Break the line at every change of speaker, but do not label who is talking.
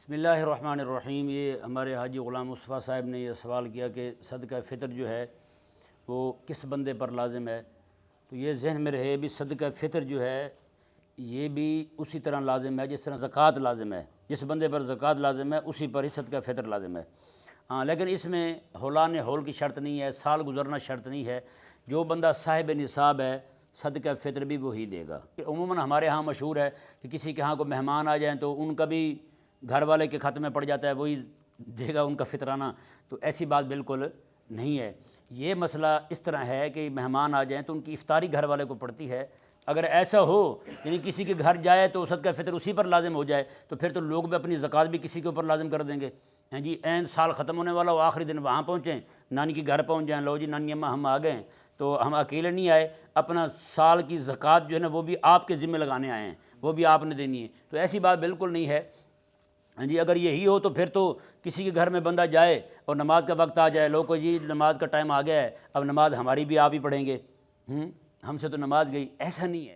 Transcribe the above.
بسم اللہ الرحمن الرحیم۔ یہ ہمارے حاجی غلام مصطفیٰ صاحب نے یہ سوال کیا کہ صدقہ فطر جو ہے وہ کس بندے پر لازم ہے، تو یہ ذہن میں رہے بھی صدقہ فطر جو ہے یہ بھی اسی طرح لازم ہے جس طرح زکوٰۃ لازم ہے۔ جس بندے پر زکوٰۃ لازم ہے اسی پر ہی صدقہ فطر لازم ہے۔ ہاں، لیکن اس میں ہولان ہول کی شرط نہیں ہے، سال گزرنا شرط نہیں ہے۔ جو بندہ صاحب نصاب ہے صدقہ فطر بھی وہی دے گا۔ عموماً ہمارے ہاں مشہور ہے کہ کسی کے ہاں کو مہمان آ جائیں تو ان کا بھی گھر والے کے خط میں پڑ جاتا ہے، وہی دے گا ان کا فطرانہ، تو ایسی بات بالکل نہیں ہے۔ یہ مسئلہ اس طرح ہے کہ مہمان آ جائیں تو ان کی افطاری گھر والے کو پڑتی ہے۔ اگر ایسا ہو یعنی کسی کے گھر جائے تو صدقہ فطر اسی پر لازم ہو جائے تو پھر تو لوگ بھی اپنی زکوٰۃ بھی کسی کے اوپر لازم کر دیں گے۔ ہیں جی، عین سال ختم ہونے والا ہو، آخری دن وہاں پہنچیں، نانی کے گھر پہنچ جائیں، لو جی نانی اماں ہم آ گئے، تو ہم اکیلے نہیں آئے، اپنا سال کی زکوٰۃ جو ہے نا وہ بھی آپ کے ذمہ لگانے آئے ہیں، وہ بھی آپ نے دینی ہے۔ تو ایسی بات بالکل نہیں ہے۔ ہاں جی، اگر یہی ہو تو پھر تو کسی کے گھر میں بندہ جائے اور نماز کا وقت آ جائے، لوگ کو جی نماز کا ٹائم آ گیا ہے، اب نماز ہماری بھی آپ ہی پڑھیں گے، ہم سے تو نماز گئی، ایسا نہیں ہے۔